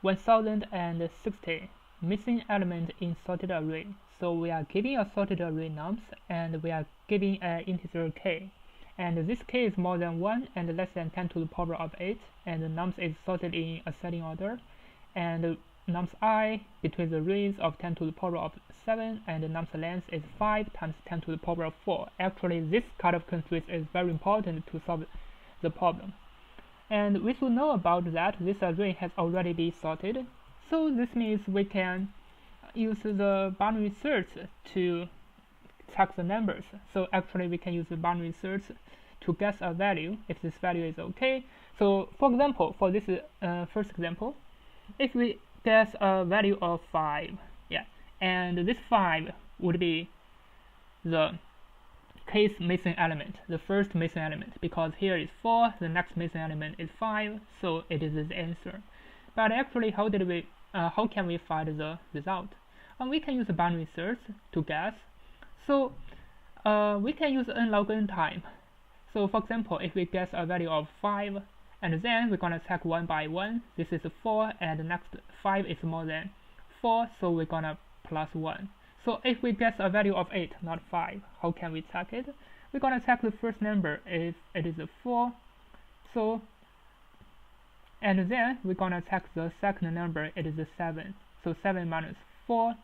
1060 missing element in sorted array. So we are giving a sorted array nums and we are giving an integer k, and this k is more than 1 and less than 10 to the power of 8, and the nums is sorted in ascending order, and nums I between the range of 10 to the power of 7, and the nums length is 5 times 10 to the power of 4. Actually, this kind of constraint is very important to solve the problem. And we should know about that this array has already been sorted. So this means we can use the binary search to check the numbers. So actually we can use the binary search to guess a value if this value is okay. So for example, for this first example, if we guess a value of 5, and this 5 would be the kth missing element, the first missing element, because here is 4, the next missing element is 5, so it is the answer. But actually, how can we find the result? We can use a binary search to guess. So we can use n log n time. So for example, if we guess a value of 5, and then we're gonna check one by one. This is 4, and the next 5 is more than 4, so we're gonna plus 1. So if we guess a value of 8, not 5, how can we check it? We're gonna check the first number if it is a 4. So, and then we're gonna check the second number, it is a 7. So 7 minus 4,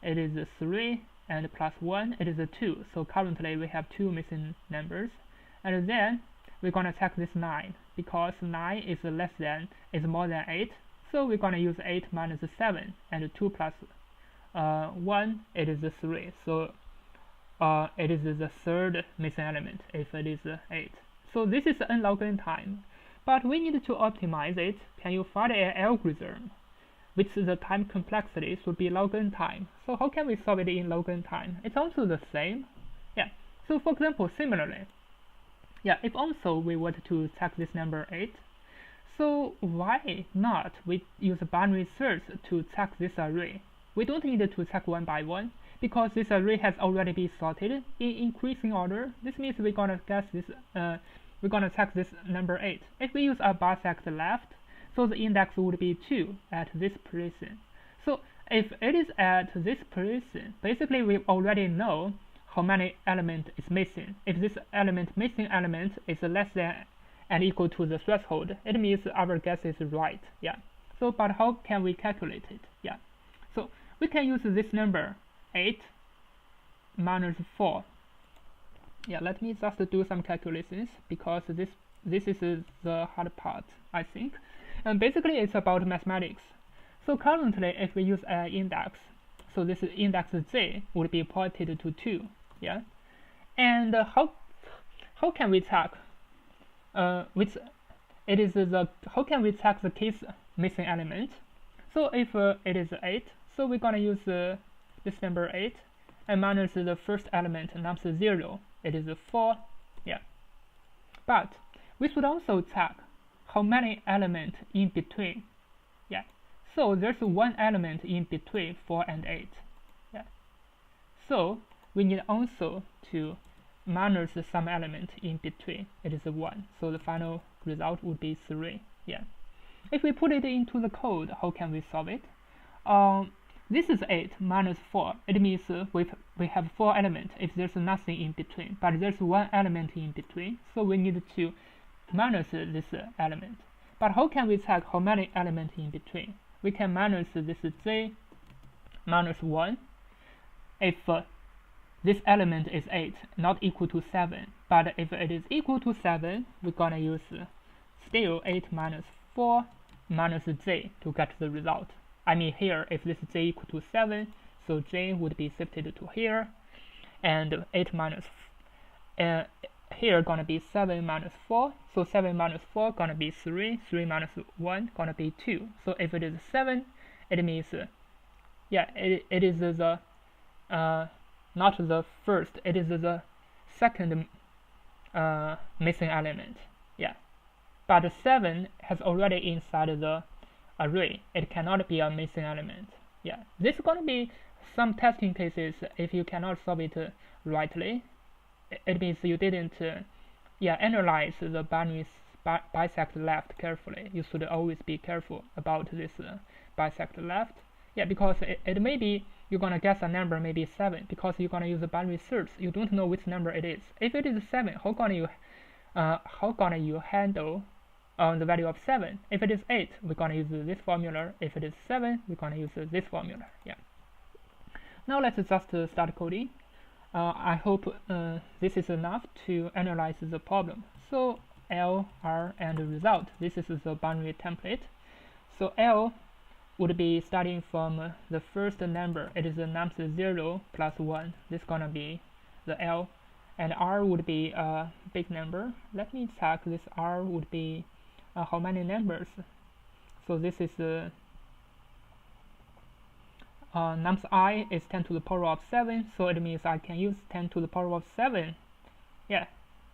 it is a 3, and plus 1, it is a 2. So currently we have 2 missing numbers. And then we're gonna check this 9, because 9 is more than 8. So we're gonna use 8 minus 7, and 2 plus 1, it is 3. So it is the third missing element if it is 8. So this is n log n time, but we need to optimize it. Can you find an algorithm which the time complexity should be log n time? So how can we solve it in log n time? It's also the same. So for example, similarly, if also we want to check this number 8, so why not we use a binary search to check this array? We don't need to check one by one, because this array has already been sorted in increasing order. This means we're gonna guess this. We're gonna check this number 8. If we use a bisect left, so the index would be 2 at this position. So if it is at this position, basically we already know how many element is missing. If this missing element is less than and equal to the threshold, it means our guess is right. So but how can we calculate it? So we can use this number 8 minus 4. Let me just do some calculations, because this is the hard part, I think. And basically it's about mathematics. So currently if we use an index, so this index z would be pointed to 2. And how can we check how can we check the kth missing element? So if it is 8, so we're gonna use this number 8 and minus the first element, nums 0, it is 4. But we should also check how many elements in between. So there's one element in between 4 and 8. So we need also to minus some element in between, it is 1. So the final result would be 3. If we put it into the code, how can we solve it? This is 8 minus 4. It means we have 4 elements if there's nothing in between, but there's one element in between, so we need to minus this element. But how can we check how many elements in between? We can minus this z minus 1 if this element is 8, not equal to 7. But if it is equal to 7, we're gonna use still 8 minus 4 minus z to get the result. I mean here, if this z equal to 7, so j would be shifted to here, and 8 minus here gonna be 7 minus 4, so 7 minus 4 gonna be 3, 3 minus 1 gonna be 2. So if it is 7, it means it is the not the first, it is the second missing element. But 7 has already inside the array, it cannot be a missing element. This is going to be some testing cases. If you cannot solve it rightly, it means you didn't analyze the binary bisect left carefully. You should always be careful about this bisect left. Yeah, because it may be you're gonna guess a number maybe 7 because you're gonna use a binary search. You don't know which number it is. If it is 7, how gonna you handle the value of 7? If it is 8, we're gonna use this formula. If it is 7, we're gonna use this formula. Yeah. Now let's just start coding. I hope this is enough to analyze the problem. So L, R, and result. This is the binary template. So L would be starting from the first number. It is the nums 0 plus 1. This is gonna be the L. And R would be a big number. Let me check. This R would be how many numbers? So this is nums I is 10 to the power of 7, so it means I can use 10 to the power of 7. Yeah,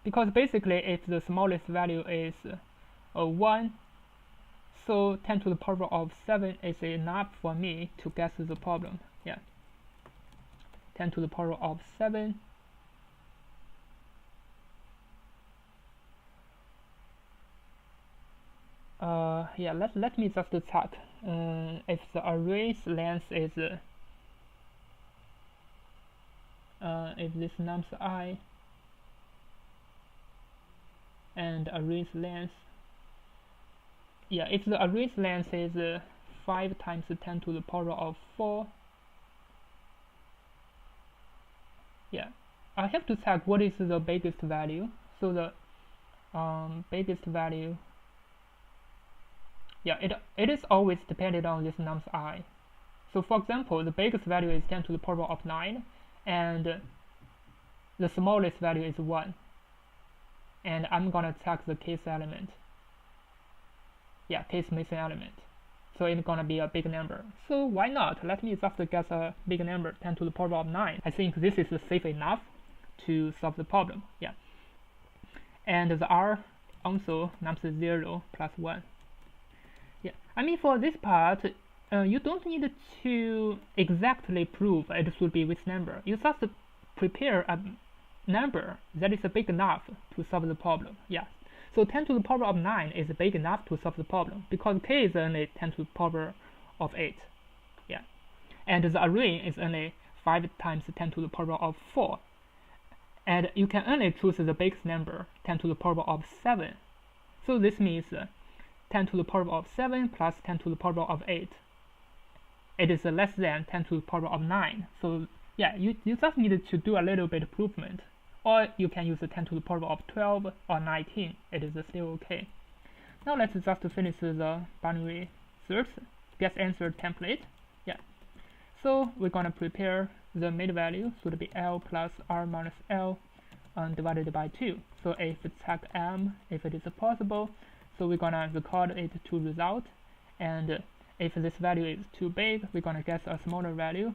because basically if the smallest value is 1, so 10 to the power of 7 is enough for me to guess the problem. Yeah, 10 to the power of 7. Yeah, let me just check if the array's length is if this nums I and array's length, yeah, if the array's length is 5 times 10 to the power of 4, yeah, I have to check what is the biggest value. So the biggest value, yeah, it is always dependent on this nums I. So for example, the biggest value is 10 to the power of 9, and the smallest value is 1. And I'm gonna check the case element. Yeah, case missing element. So it's gonna be a big number. So why not? Let me just guess a big number, 10 to the power of 9. I think this is safe enough to solve the problem. Yeah. And the R also nums 0 plus 1. Yeah, I mean for this part, you don't need to exactly prove it should be which number. You just prepare a number that is big enough to solve the problem. Yeah, so 10 to the power of 9 is big enough to solve the problem because k is only 10 to the power of 8. Yeah, and the array is only 5 times 10 to the power of 4. And you can only choose the biggest number, 10 to the power of 7. So this means 10 to the power of 7 plus 10 to the power of 8. It is less than 10 to the power of 9. So yeah, you just need to do a little bit improvement. Or you can use 10 to the power of 12 or 19. It is still okay. Now let's just finish the binary search, guess answer template. Yeah. So we're gonna prepare the mid value should be L plus R minus L divided by 2. So if check M, if it is possible, so we're gonna record it to result, and if this value is too big, we're gonna guess a smaller value.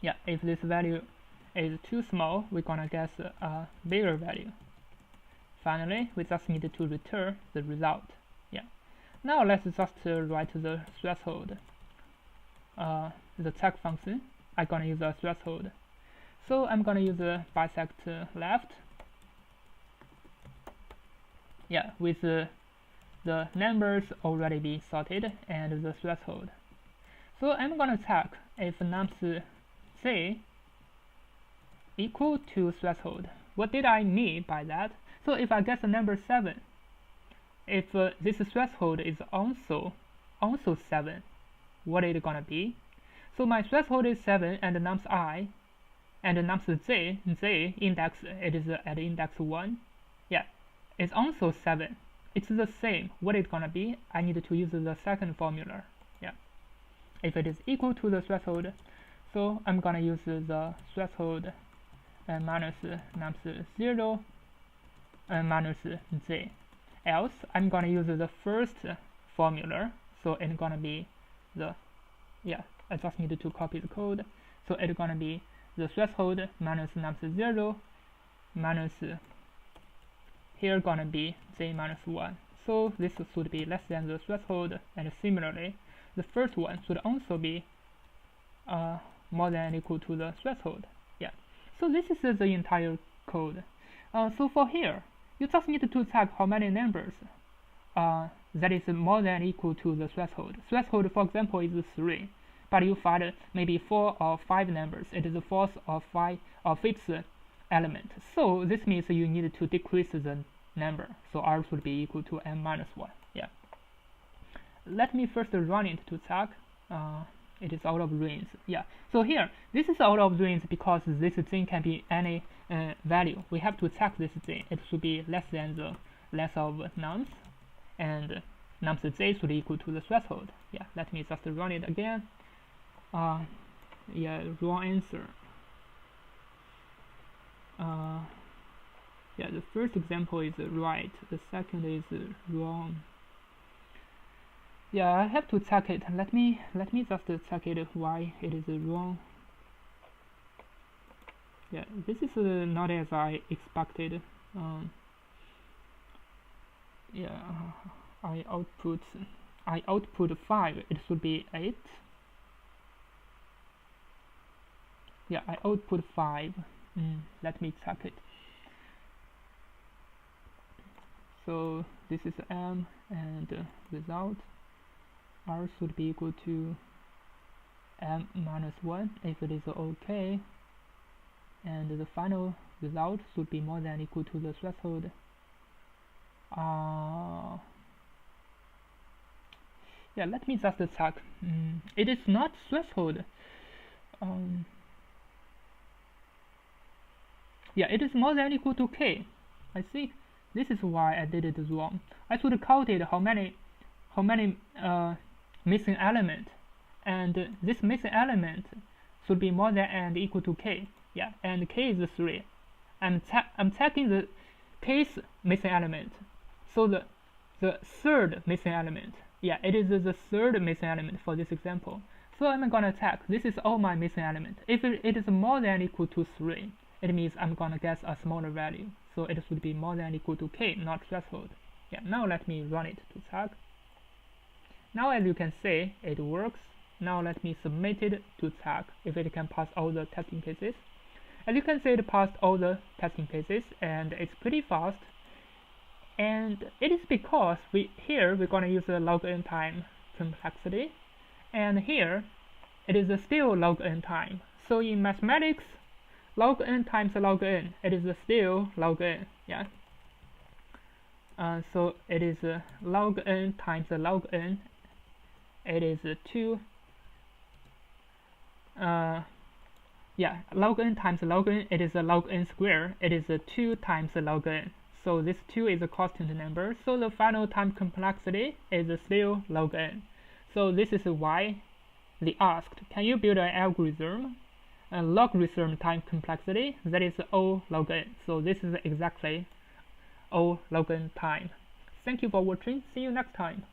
Yeah, if this value is too small, we're gonna guess a bigger value. Finally, we just need to return the result. Yeah. Now let's just write the threshold. The check function, I'm gonna use a threshold. So I'm gonna use a bisect left. Yeah, with the numbers already be sorted and the threshold. So I'm gonna check if nums c equal to threshold. What did I mean by that? So if I guess the number 7, if this threshold is also 7, what is it gonna be? So my threshold is 7 and nums I and nums z index, it is at index 1. Yeah, it's also 7. It's the same. What is gonna be? I need to use the second formula. Yeah, if it is equal to the threshold, so I'm gonna use the threshold minus nums 0 minus z. Else I'm gonna use the first formula, so it's gonna be the, yeah, I just need to copy the code. So it's gonna be the threshold minus nums 0 minus here gonna be z minus 1. So this should be less than the threshold, and similarly the first one should also be more than or equal to the threshold. Yeah, so this is the entire code. So for here, you just need to check how many numbers that is more than or equal to the threshold. Threshold, for example, is 3, but you find maybe 4 or 5 numbers. It is the fourth or fifth element. So this means you need to decrease the number. So r should be equal to n minus 1. Yeah. Let me first run it to check. It is out of range. Yeah. So here, this is out of range because this thing can be any value. We have to check this thing. It should be less than the length of nums, and nums j should equal to the threshold. Yeah. Let me just run it again. Yeah, wrong answer. Yeah, the first example is right. The second is wrong. Yeah, I have to check it. Let me just check it why it is wrong. Yeah, this is not as I expected. Yeah, I output 5. It should be 8. Yeah, I output 5. Let me check it. So this is m, and result r should be equal to m minus 1 if it is okay, and the final result should be more than or equal to the threshold. Yeah, let me just check. It is not threshold. Yeah, it is more than or equal to k. I see. This is why I did it wrong. I should count it how many missing element, and this missing element should be more than and equal to k. Yeah, and k is 3. I'm checking the k's missing element. So the third missing element. Yeah, it is the third missing element for this example. So I'm gonna check. This is all my missing element. If it is more than or equal to 3, it means I'm gonna guess a smaller value. So it should be more than or equal to k, not threshold. Yeah, now let me run it to check. Now as you can see, it works. Now let me submit it to check if it can pass all the testing cases. As you can see, it passed all the testing cases, and it's pretty fast. And it is because we're gonna use the log n time complexity, and here it is still log n time. So in mathematics, log n times log n, it is still log n. Yeah. So it is log n times log n. It is 2. Yeah, log n times log n. It is a log n square. It is 2 times log n. So this 2 is a constant number. So the final time complexity is still log n. So this is why they asked, can you build an algorithm, a logarithm time complexity that is O log n? So this is exactly O log n time. Thank you for watching. See you next time.